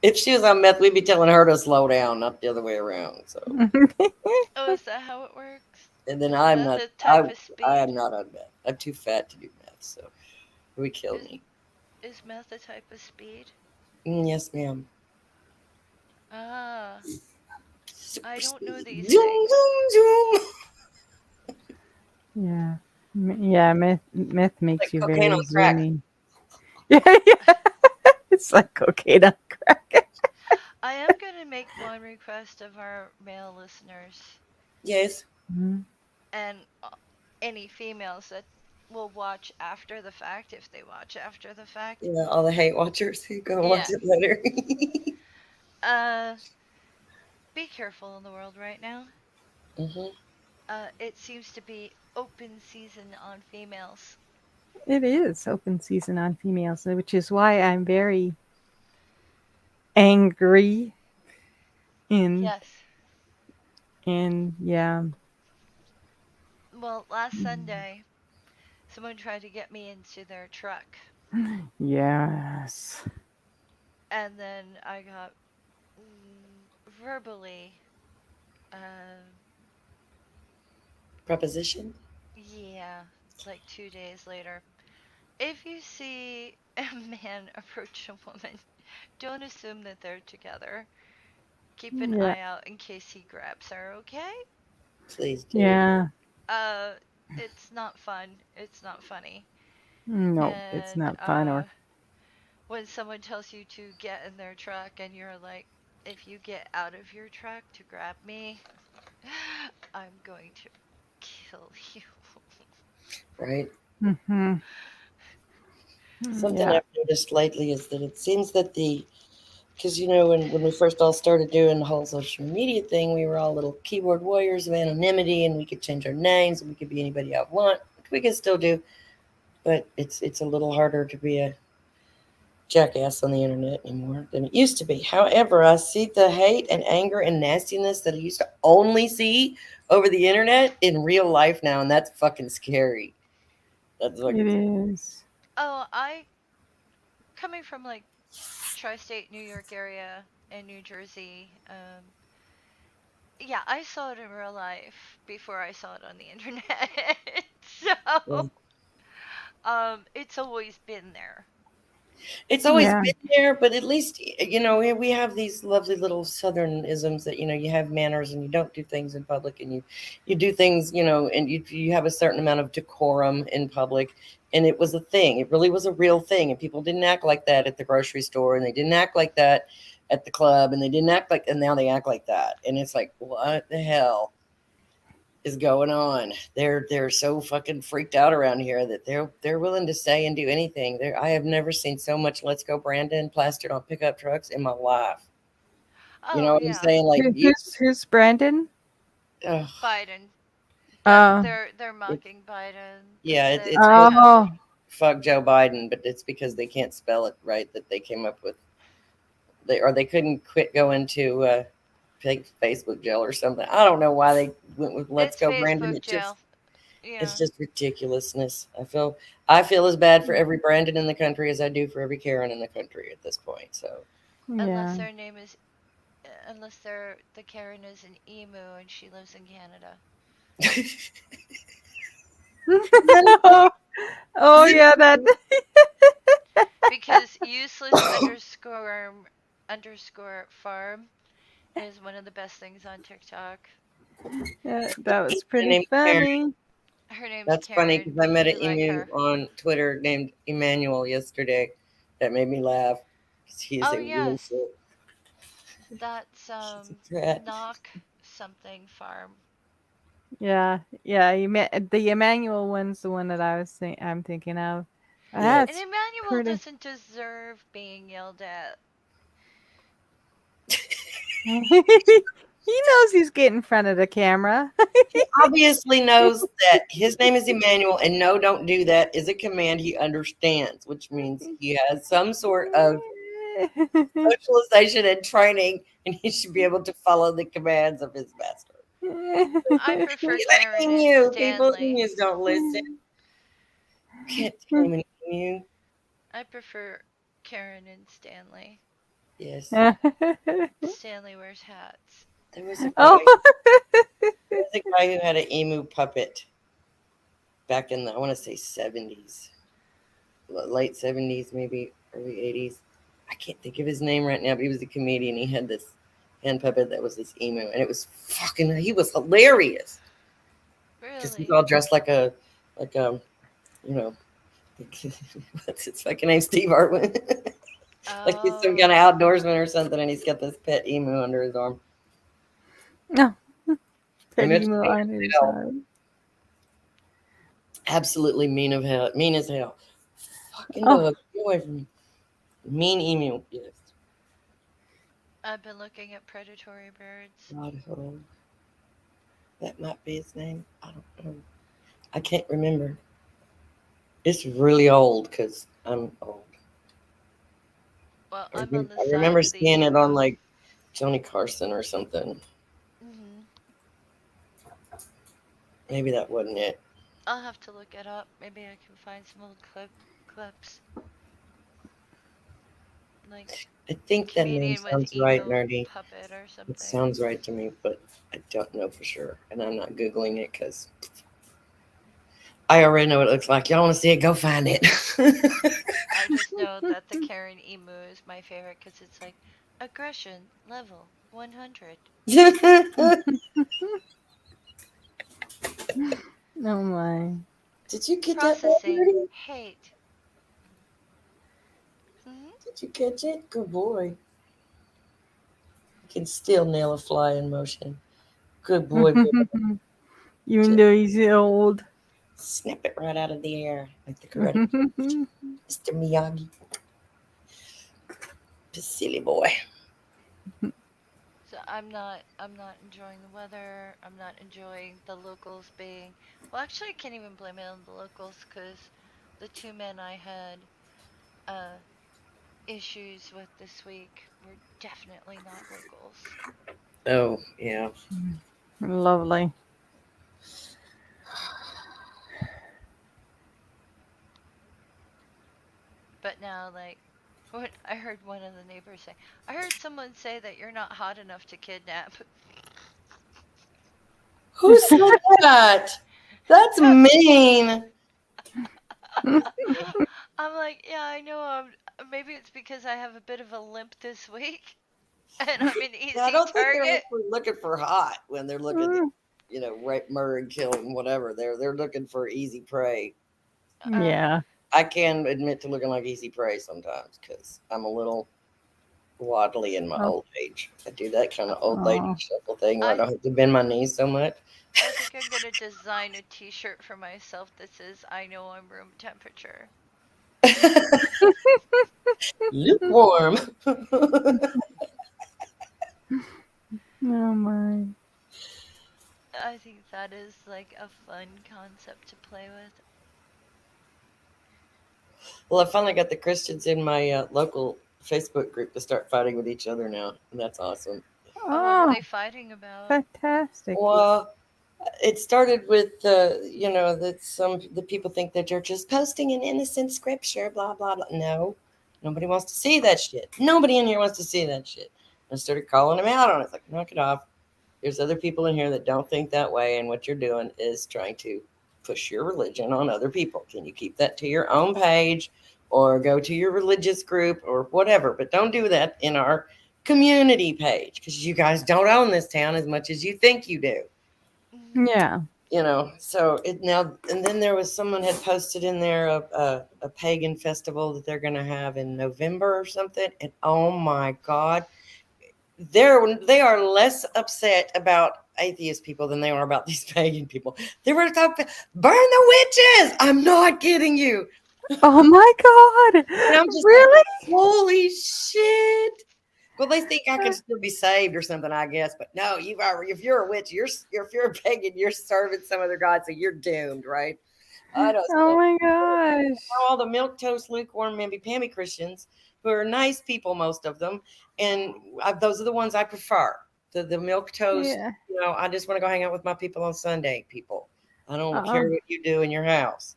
If she was on meth, we'd be telling her to slow down, not the other way around. So, Oh, is that how it works? and then Meth a type of I speed? am not on meth. I'm too fat to do meth, so it would kill Is me. is meth a type of speed? Yes, ma'am. Ah, I Super don't know speed. these Zoom, things. zoom, zoom. Yeah. Yeah, myth makes Like you cocaine very on crack. zoomy. Yeah, yeah. It's like cocaine on crack. I am gonna make one request of our male listeners Yes. Mhm. and any females that will watch after the fact if they watch after the fact. Yeah, all the hate watchers who go watch Yeah. it later. Uh, be careful in the world right now. Hmm. It seems to be open season on females. It is open season on females, which is why I'm very angry in Yes. yeah. Well, last Sunday, someone tried to get me into their truck, Yes. and then I got verbally, uh, Preposition. yeah, like 2 days later. If you see a man approach a woman, don't assume that they're together. Keep an Yeah. eye out in case he grabs her, okay? Please do. Yeah. Uh, it's not fun. It's not funny. No, it's And not fun or when someone tells you to get in their truck and you're like, if you get out of your truck to grab me, I'm going to kill you. Right. mhm. Something Yeah. I've noticed lately is that it seems that because when we first all started doing the whole social media thing, we were all little keyboard warriors of anonymity, and we could change our names, and we could be anybody I want, which we can still do, but it's a little harder to be a jackass on the internet anymore than it used to be. However, I see the hate and anger and nastiness that I used to only see over the internet in real life now, and that's fucking scary. That's It fucking is. Oh, coming from like tri-state New York area and New Jersey, yeah, I saw it in real life before I saw it on the internet. So, scary. it's always been there. It's always Yeah. been there, but at least we have these lovely little southern isms that you have manners and you don't do things in public, and you do things, and you have a certain amount of decorum in public, and it was a thing. It really was a real thing, and people didn't act like that at the grocery store, and they didn't act like that at the club, and they didn't act like, and now they act like that, and it's like, what the hell is going on? They're so fucking freaked out around here that they're willing to say and do anything. I have never seen so much "Let's Go Brandon" plastered on pickup trucks in my life. You know Oh what I'm yeah, saying? Like Who's Brandon? ugh, Biden. That Uh they're it, mocking Biden. They yeah, said it's that supposed to oh. be fuck Joe Biden, but it's because they can't spell it right that they came up with they couldn't quit going to fake Facebook jail or something. I don't know why they went with "Let's it's Go Brandon." Facebook jail. It's Yeah. just ridiculousness. I feel as bad for every Brandon in the country as I do for every Karen in the country at this point. So Unless Yeah. their name is unless the Karen is an emu and she lives in Canada. is that a Oh thing? yeah, that because useless underscore farm is one of the best things on TikTok. Yeah, that was Her pretty name's Karen. funny. Her name's That's funny Karen. because I met an We like emu her. on Twitter named Emmanuel yesterday. That made me laugh because he is Oh a yes, wonderful. that's He's a brat. knock something farm. Yeah, yeah. The Emmanuel one's the one that I'm thinking of. Yeah. And That's Emmanuel pretty. doesn't deserve being yelled at. He knows he's getting in front of the camera. He obviously knows that his name is Emmanuel, and no, don't do that is a command he understands, which means he has some sort of socialization and training, and he should be able to follow the commands of his master. I prefer He's an Karen and emu. People, Stanley. emus don't listen. Can't tame an emu. I prefer Karen and Stanley. Yes. Stanley wears hats. There was a guy. Oh. There was a guy who had an emu puppet back in the, I want to say 70s, late 70s, maybe early 80s. I can't think of his name right now, but he was a comedian. He had this hand puppet that was this emu, and it was fucking. He was hilarious because he's Really? all dressed like a, you know, what's his fucking name, Steve Hartman. Like he's some kind of Oh. outdoorsman or something, and he's got this pet emu under his arm. No. And Petty it's mean on as his hell. side. Absolutely mean of hell. Mean as hell. Fucking Oh. dog. Get away from me. Mean emu. Yes. I've been looking at predatory birds. Godho. That might be his name. I don't know. I can't remember. It's really old because I'm old. Well, I I'm on the remember side of the seeing it on emu. like Johnny Carson or something. Hmm. Maybe that wasn't it. I'll have to look it up. Maybe I can find some old clips. Like I think that name comedian with sounds right, emo Nerdy. puppet or It something. sounds right to me, but I don't know for sure. And I'm not Googling it because I already know what it looks like. Y'all want to see it? Go find it. I just know that the Karen emu is my favorite because it's like aggression level 100. Oh my. Did you get that, Processing Nerdy? hate. Hmm. Did you catch it? Good boy. You can still nail a fly in motion. Good boy, boy. Even Just though he's old. snap it right out of the air like the karate kid. Mr. Miyagi. Just silly boy. So I'm not enjoying the weather. I'm not enjoying the locals being. Well, actually, I can't even blame it on the locals because the two men I had uh issues with this week were definitely not locals. Oh, yeah. Lovely. But now, like, what I heard one of the neighbors say, I heard someone say that you're not hot enough to kidnap. Who said that? That's mean. I'm like, yeah, I know. Maybe it's because I have a bit of a limp this week, and I'm an Yeah, I easy don't think they're target. looking for hot when they're looking to, rape, murder, and kill and whatever. They're looking for easy prey. Uh, Yeah. I can admit to looking like easy prey sometimes because I'm a little waddly in my Oh. old age. I do that kind of old lady Oh. shuffle thing where I I don't have to bend my knees so much. I think I'm gonna design a T-shirt for myself that says "I know I'm room temperature." Lukewarm. Oh my. I think that is like a fun concept to play with. Well, I finally got the Christians in my local Facebook group to start fighting with each other now, and that's awesome. Oh, what are Oh, they fighting about? fantastic. Well, it started with that the people think that you're just posting an innocent scripture, blah blah blah. No, nobody wants to see that shit. Nobody in here wants to see that shit. I started calling them out on it. It's like, knock it off. There's other people in here that don't think that way, and what you're doing is trying to push your religion on other people. Can you keep that to your own page or go to your religious group or whatever. But don't do that in our community page because you guys don't own this town as much as you think you do. Mhm. Yeah. So it now, and then there was someone had posted in there a pagan festival that they're going to have in November or something. And oh my God, they are less upset about atheist people than they are about these pagan people. They were talking, burn the witches. I'm not kidding you. Oh my God. And I'm just like, Really? holy shit. Well, they think I can still be saved or something, I guess. But no, you are. If you're a witch, if you're a pagan, you're serving some other god, so you're doomed, right? I don't Oh know. my gosh. All the milk toast, lukewarm, mamby pamby Christians who are nice people, most of them, and those are the ones I prefer. The milk toast. Yeah. I just want to go hang out with my people on Sunday. People, I don't Uh-uh. care what you do in your house.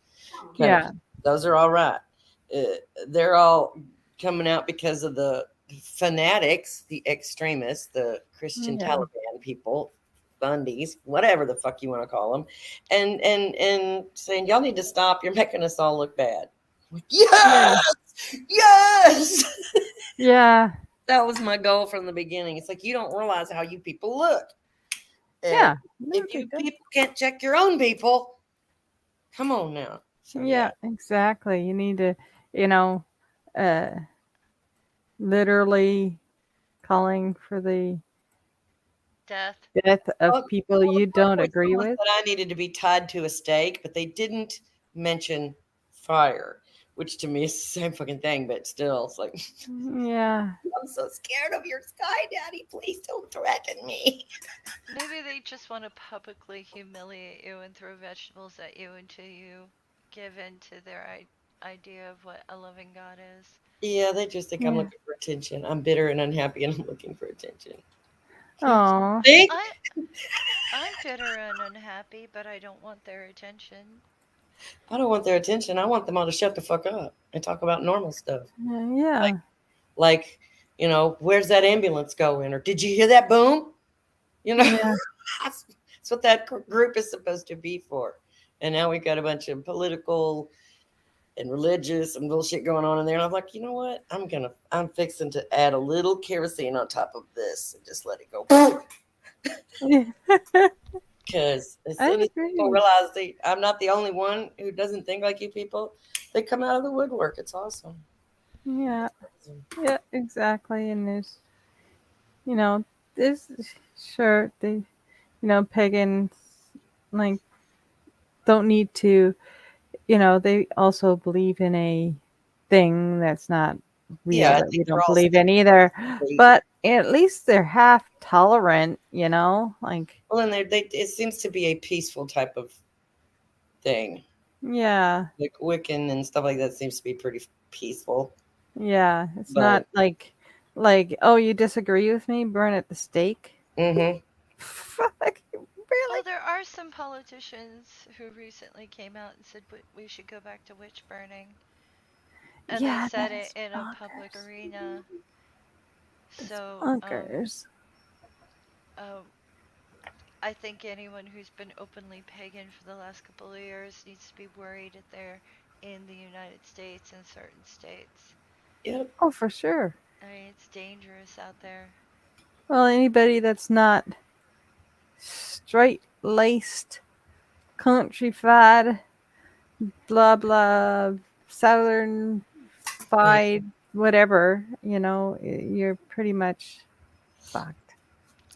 Kind of. Yeah. Those are all right. Uh, they're all coming out because of the fanatics, the extremists, the Christian Yeah. Taliban people, Bundys, whatever the fuck you want to call them, and saying y'all need to stop. You're making us all look bad. Yeah. Yes, yes. Yeah. That was my goal from the beginning. It's like you don't realize how you people look, and Yeah. if That'd be you good. people can't check your own people, come on now. So yeah, Yeah, exactly. You need to, you know, uh, literally calling for the Death. death of well, people you don't agree someone with. said I needed to be tied to a stake, but they didn't mention fire, which to me is the same fucking thing, but still, it's like, Yeah. I'm so scared of your sky daddy. Please don't threaten me. Maybe they just want to publicly humiliate you and throw vegetables at you until you give in to their idea of what a loving God is. Yeah, they just think I'm Yeah. looking for attention. I'm bitter and unhappy and I'm looking for attention. Can't you Oh. think? I I'm bitter and unhappy, but I don't want their attention. I don't want their attention. I want them all to shut the fuck up and talk about normal stuff. Like, Yeah. like, where's that ambulance going? Or did you hear that boom? You know, Yeah. that's what that group is supposed to be for. And now we got a bunch of political and religious and bullshit going on in there. And I'm like, you know what? I'm fixing to add a little kerosene on top of this and just let it go. Because as I soon as people agree. realize I'm not the only one who doesn't think like you people, they come out of the woodwork. It's awesome. Yeah. Yeah, exactly. And you know, this sure pagans like don't need to, they also believe in a thing that's not real Yeah, I that we think they're don't all believe in either. state. But at least they're half tolerant. Like, Well, and it seems to be a peaceful type of thing. yeah, Like Wiccan and stuff like that seems to be pretty peaceful. yeah. It's But not like, oh, you disagree with me? Burn at the stake. hmm Like, Well, really? there are some politicians who recently came out and said we should go back to witch burning, and they Yeah, said that it is in a public bonkers. arena. That's So, bonkers. um, I think anyone who's been openly pagan for the last couple of years needs to be worried that they're in the United States and certain states. yep, Oh, for sure. I mean, it's dangerous out there. Well, anybody that's not straight laced, countrified, blah blah, southern fied, whatever, you're pretty much fucked.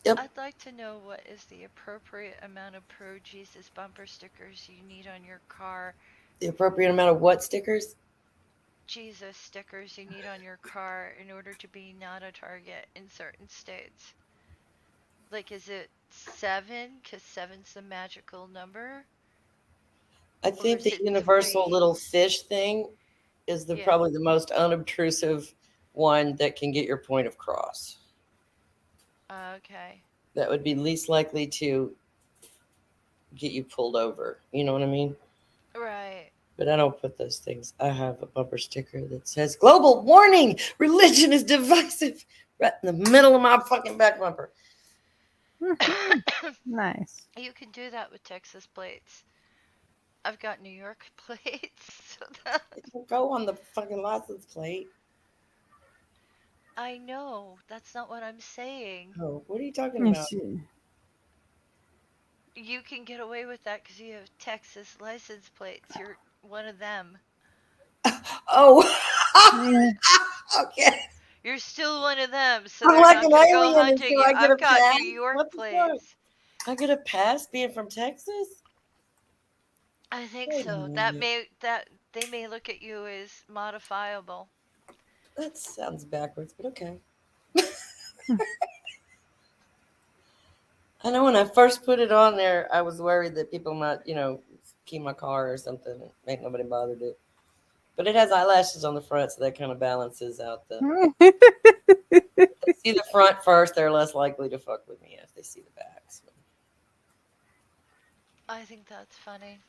yep. I'd like to know what is the appropriate amount of pro Jesus bumper stickers you need on your car. The appropriate amount of what stickers? Jesus stickers you need on your car in order to be not a target in certain states. Like, is it seven? Because seven's the magical number? I Or think is the it universal three? little fish thing is the Yeah. probably the most unobtrusive one that can get your point across. Okay. That would be least likely to get you pulled over. You know what I mean? Right. But I don't put those things. I have a bumper sticker that says "Global Warning: Religion is divisive" right in the middle of my fucking back bumper. Nice. You can do that with Texas plates. I've got New York plates. So that, It don't go on the fucking license plate. I know that's not what I'm saying. Oh, what are you talking about? Yes. You can get away with that because you have Texas license plates. You're one of them. Oh, Yeah. okay. You're still one of them, so I'm they're like not an gonna go alien hunting until you. I get a I've got pass. New York What the fuck? plates. I get a pass being from Texas? I think Wait a so. minute. That they may look at you as modifiable. That sounds backwards, but okay. I know when I first put it on there, I was worried that people might, key my car or something. Ain't nobody bothered it. But it has eyelashes on the front, so that kind of balances out the. If they see the front first, they're less likely to fuck with me if they see the back. So. I think that's funny.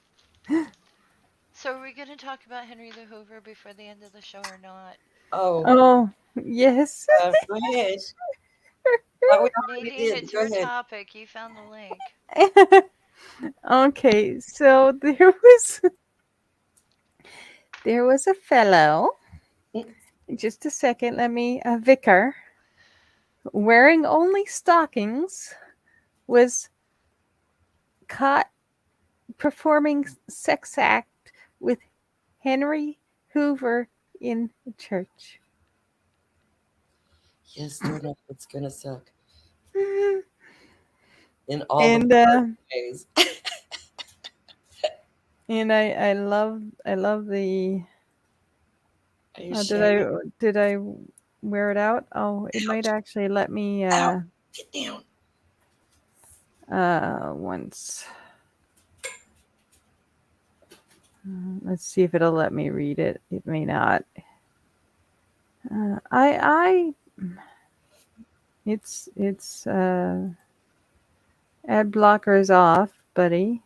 So are we gonna talk about Henry the Hoover before the end of the show or not? Oh, Oh, yes. go ahead. Thought we already Nadine, did, but it's go your ahead. topic. You found the link. Okay, so there was a fellow. Just a second, let me a vicar wearing only stockings was caught performing sex act with Henry Hoover in church. Yes, Jordan, it's gonna suck in all the and worst ways. and I love the Are you did ashamed? I wear it out? Oh, it might Ouch! actually let me Ouch! Sit down. once. Let's see if it'll let me read it. It may not. I it's ad blockers off, buddy.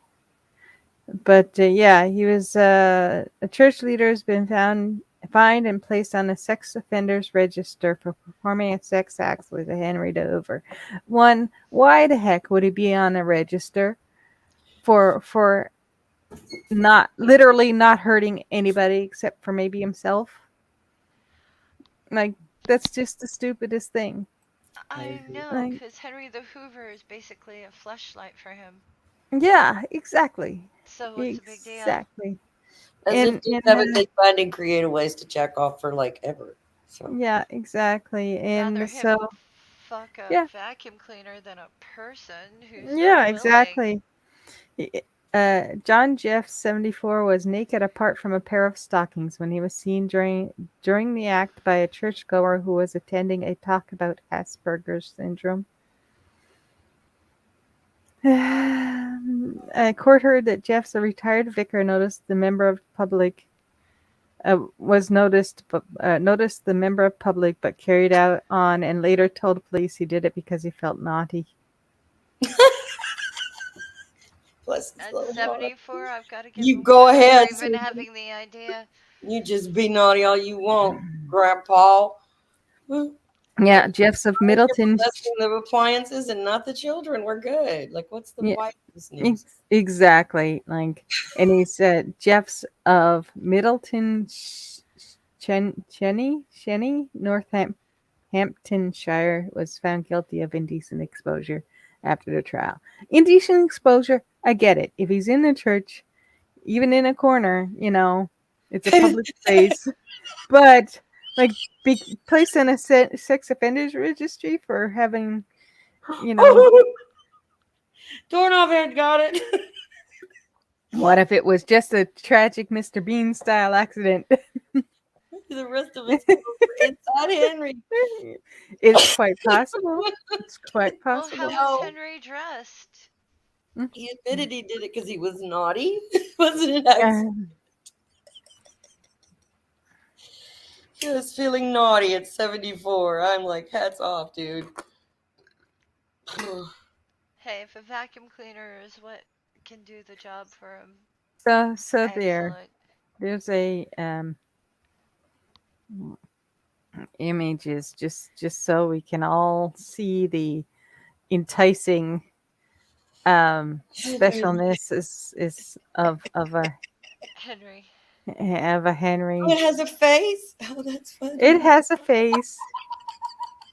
But yeah, he was a church leader has been fined and placed on a sex offenders register for performing a sex act with a Henry Dover. One, why the heck would he be on a register for not literally not hurting anybody except for maybe himself? Like that's just the stupidest thing. I I agree. know, Like, because Henry the Hoover is basically a fleshlight for him. yeah, exactly, So what's the big deal? exactly. As if dudes And haven't been finding creative ways to check off for like ever. So yeah, exactly. Rather And him so fuck a yeah, vacuum cleaner than a person who's yeah, not willing. exactly. John Jeff 74 was naked apart from a pair of stockings when he was seen during the act by a churchgoer who was attending a talk about Asperger's syndrome. A court heard that Jeff's a retired vicar noticed the member of public was noticed the member of public but carried out on and later told police he did it because he felt naughty. bless his At little heart. 74, I've got to give You him go credit for ahead, even sweetie. having the idea. You just be naughty all you want, Grandpa. Well, Yeah, Like Jeff's of you're Middleton. possessing the appliances and not the children. We're good. Like, what's the Yeah, point of this news? exactly. Like, and he said Jeff's of Middleton, Shenny, Northamptonshire, was found guilty of indecent exposure after the trial. Indecent exposure, I get it. If he's in the church, even in a corner, it's a public space. But like, be placed on a sex offenders registry for having, you know, Doorknob had got it. what if it was just a tragic Mr. Bean style accident? The rest of us were inside Henry. It's quite possible. It's quite Well, how possible. was No, Henry dressed? Mm. he admitted he did it because he was naughty. Wasn't an accident. Uh, He was feeling naughty at 74. I'm like, hats off, dude. Hey, if a vacuum cleaner is what can do the job for him, so excellent. there's a images just so we can all see the enticing specialness is Henry. of a Oh, it Henry. has a face. Oh, that's It funny. has a face.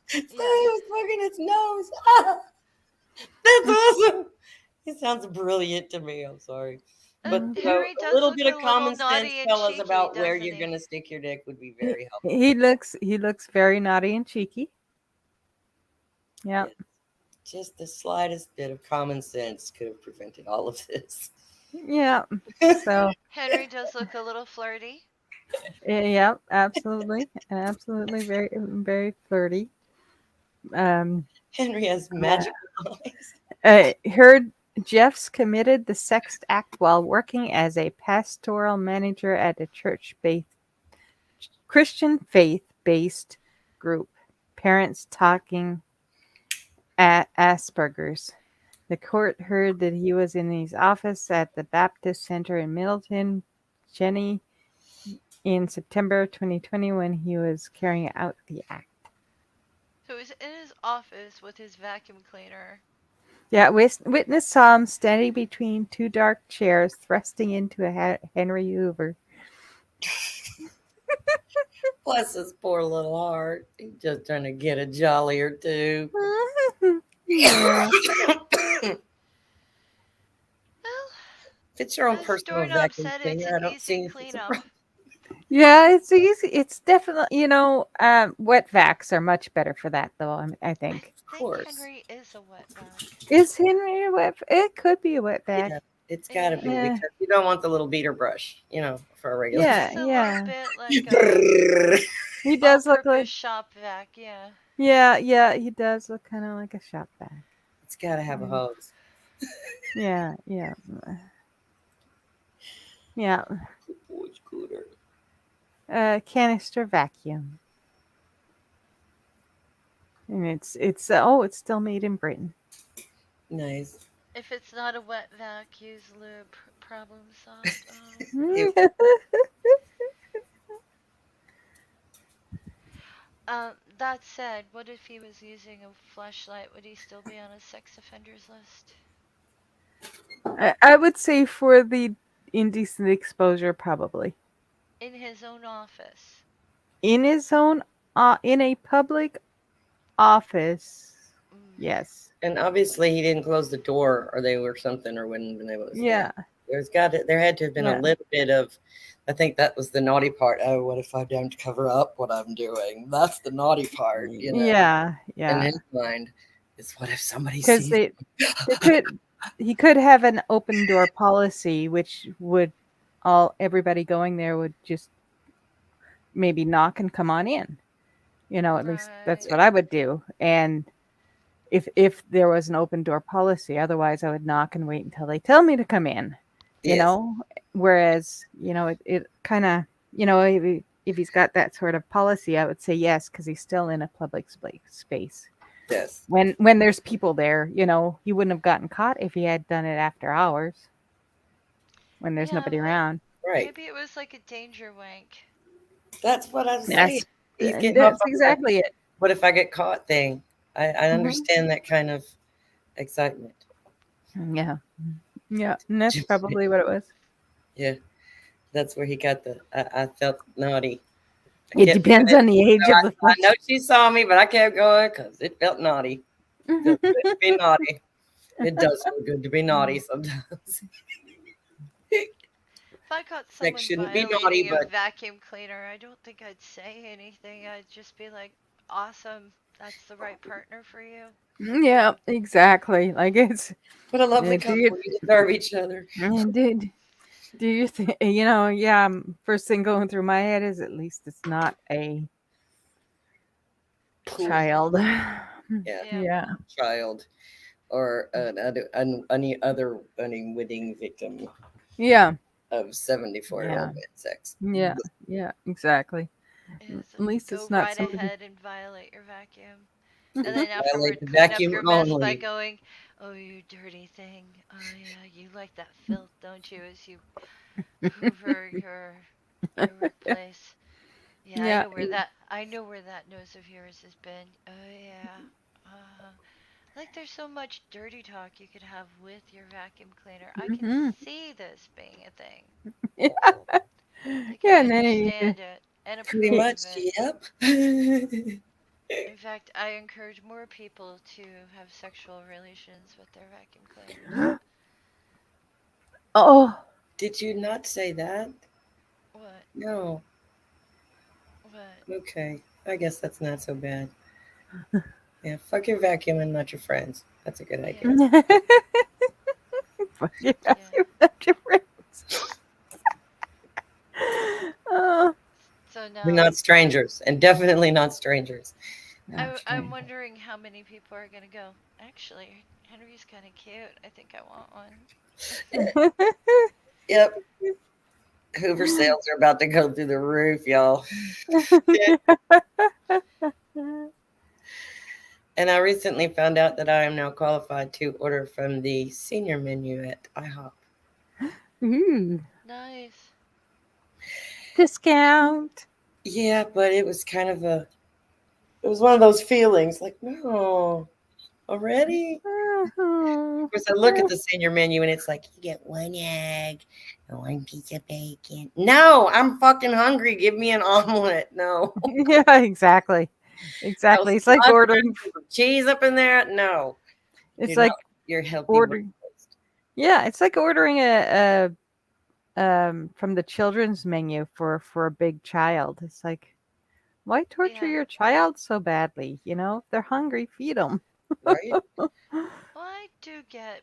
So Yes. he was poking its nose. Ah, that's awesome. It sounds brilliant to me. I'm sorry. But Mhm. Henry a does little look bit a of little common sense naughty and tell us cheeky, about where doesn't you're he? going to stick your dick would be He, very helpful. he looks very naughty and cheeky. Yeah. Yeah. Just the slightest bit of common sense could have prevented all of this. Yeah. So Henry does look a little flirty. yeah, absolutely, absolutely, very flirty. Um, Henry has uh, magical eyes. heard Jeffs committed the sex act while working as a pastoral manager at a Christian faith-based group. Parents talking at Asperger's. The court heard that he was in his office at the Baptist Center in Middleton, Jenny, in September 2020 when he was carrying out the act. So he's in his office with his vacuum cleaner. Yeah, witness saw him standing between two dark chairs, thrusting into a Henry Hoover. Bless his poor little heart. He's just trying to get a jolly or two. Yeah. If Well, it's your own as personal doorknob vacuum said, it's cleaner, an I don't easy see if it's a cleanup. problem. Yeah, it's easy. It's definitely, wet vacs are much better for that, though, I I think. Of think course. Henry is a wet vac. Is Henry a wet? It could be a wet vac. Yeah, it's got to Yeah. be Yeah, because you don't want the little beater brush, for a regular. He yeah, is a little yeah. bit like a He does look all-purpose like, shop vac, yeah. yeah, yeah, he does look kind of like a shop vac. It's got to have a Yeah, hose. yeah, yeah, yeah. Boy, scooter. Canister vacuum, and it's still made in Britain. Nice. If it's not a wet vac, use lube. Problem solved. It, That said, what if he was using a flashlight? Would he still be on a sex offenders list? I would say for the indecent exposure, probably In his own office. in his own, in a public office. Mm. Yes. and obviously he didn't close the door, or they were something, or wouldn't have been able to see him. Yeah. There had to have been a Yeah. little bit of. I think that was the naughty part. Oh, what if I don't cover up what I'm doing? That's the naughty part. Yeah. In Yeah. his mind, is what if somebody Because sees? they could he could have an open door policy, which would all everybody going there would just maybe knock and come on in. At least that's Right. what I would do. And if there was an open door policy, otherwise I would knock and wait until they tell me to come in. You Yes, know, whereas it kind of if he's got that sort of policy, I would say yes because he's still in a public space. yes, When there's people there, he wouldn't have gotten caught if he had done it after hours when there's Yeah, nobody around. right. maybe it was like a danger wank. That's what I'm saying. That's He's getting off that's on that. exactly it. What if I get caught thing? I Hmm. understand that kind of excitement. Yeah, yeah, and that's probably what it was. Yeah, that's where he got the. I felt naughty. I It kept doing depends it. on the age of the I flesh. know she saw me, but I kept going because it felt naughty. Feels good to be naughty. It does feel good to be naughty sometimes. If I caught Sex someone shouldn't be naughty, violating a but vacuum cleaner, I don't think I'd say anything. I'd just be like, awesome, that's the right partner for you. Yeah, exactly. Like it's what a lovely do you couple. You deserve each other. do you think yeah, first thing going through my head is at least it's not a Cool. child. Yeah, Yeah. Yeah. child or any other unwitting victim Yeah. of 74-year-old Yeah. bad sex. Yeah. Yeah, exactly. Is At least go it's not right somebody. ahead and violate your vacuum. And Just then violate afterward, the clean up vacuum your mess by only. going, oh, you dirty thing. Oh, yeah, you like that filth, don't you, as you hoover your workplace. Yeah, Yeah. I know where that nose of yours has been. Oh, yeah. Uh-huh. Like there's so much dirty talk you could have with your vacuum cleaner. I can Hmm. see this being a thing. Yeah, Like I yeah, and then understand it and Pretty approve much, of it. yep. In fact, I encourage more people to have sexual relations with their vacuum cleaners. you, oh, Did you not say that? What? No. What? Okay. I guess that's not so bad. Yeah, fuck your vacuum and not your friends. That's a good idea. Yeah. fuck yeah, Yeah. you have your friends. Oh, So We're now not strangers, and definitely not strangers. not I'm strange. wondering how many people are gonna go. Actually, Henry's kind of cute. I think I want one. Yep. Hoover sales are about to go through the roof, y'all. And I recently found out that I am now qualified to order from the senior menu at IHOP. Ooh, Nice. discount. Yeah, but it was kind of it was one of those feelings like, no, already? Uh-huh. Of course, I look at the senior menu and it's like, you get one egg and one piece of bacon. No, I'm fucking hungry. Give me an omelet. No. Yeah, exactly. Those Exactly. It's like ordering. cheese up in there? No. It's You're not like your healthy ordering. breakfast. Yeah, it's like ordering a from the children's menu for a big child. It's like, why torture Yeah. your child so badly? You know, if they're hungry, feed them. Right? Well, I do get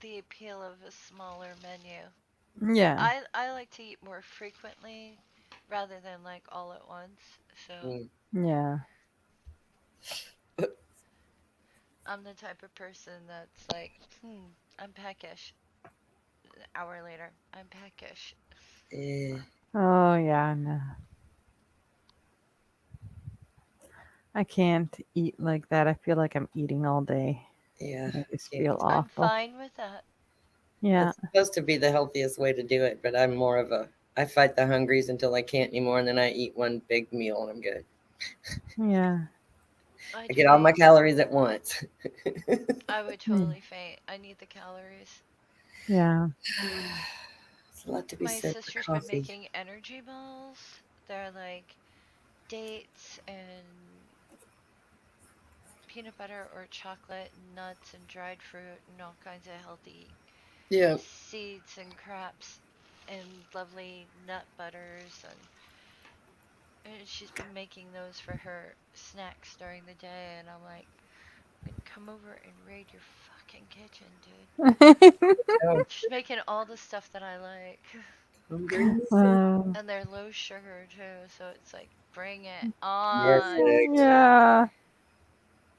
the appeal of a smaller menu. Yeah. I like to eat more frequently rather than like all at once. So Mm. Yeah. I'm the type of person that's like, I'm peckish. An hour later, I'm peckish. Eh, Oh yeah. No, I can't eat like that. I feel like I'm eating all day. yeah, I just can't be. feel I'm awful. fine with that. Yeah. It's supposed to be the healthiest way to do it, but I'm more of I fight the hungries until I can't anymore, and then I eat one big meal and I'm good. Yeah. I'd I get all my faint. calories at once. I would Yeah. totally faint. I need the calories. Yeah. It's a lot to be My said for sister's been coffee. making energy balls. They're like dates and peanut butter or chocolate, nuts and dried fruit, and all kinds of healthy Yeah. seeds and craps, and lovely nut butters. And she's been making those for her snacks during the day. And I'm like, I'm gonna come over and raid your fucking kitchen, dude. Oh, She's making all the stuff that I like. hungry. Oh. And they're low sugar too, so it's like, bring it on. Perfect. Yeah.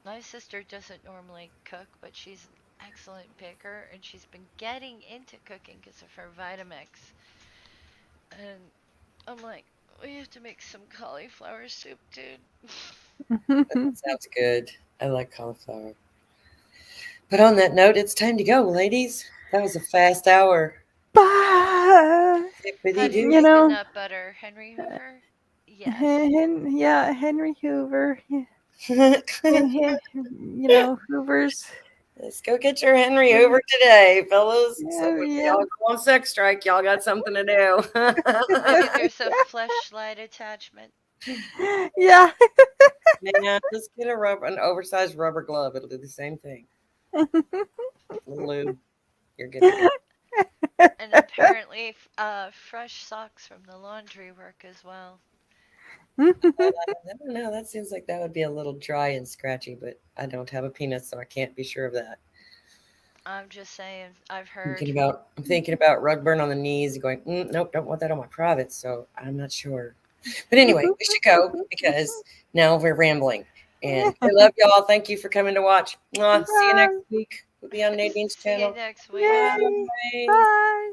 My sister doesn't normally cook, but she's an excellent baker, and she's been getting into cooking because of her Vitamix. And I'm like, we have to make some cauliflower soup, dude. Sounds good. I like cauliflower. But on that note, it's time to go, ladies. That was a fast hour. But How Dippity do you you doo. make the know, nut butter, Henry Hoover? Yes. Yeah, Henry Hoover. Yeah, you know, Hoover's. Let's go get your Henry over today, fellas. So Yeah, when yeah. y'all go on sex strike, y'all got something to do. Maybe there's a fleshlight attachment. Yeah. Man, just get an oversized rubber glove. It'll do the same thing. Little lube. You're good to go. And apparently, fresh socks from the laundry work as well. I don't know. That seems like that would be a little dry and scratchy, but I don't have a penis, so I can't be sure of that. I'm just saying, I've heard. I'm thinking about rug burn on the knees, going, nope, don't want that on my private. So I'm not sure. But anyway, we should go because now we're rambling. And I love y'all. Thank you for coming to watch. See you next Bye. week. We'll be on Nadine's See you channel. next week. Yay. Bye. Bye.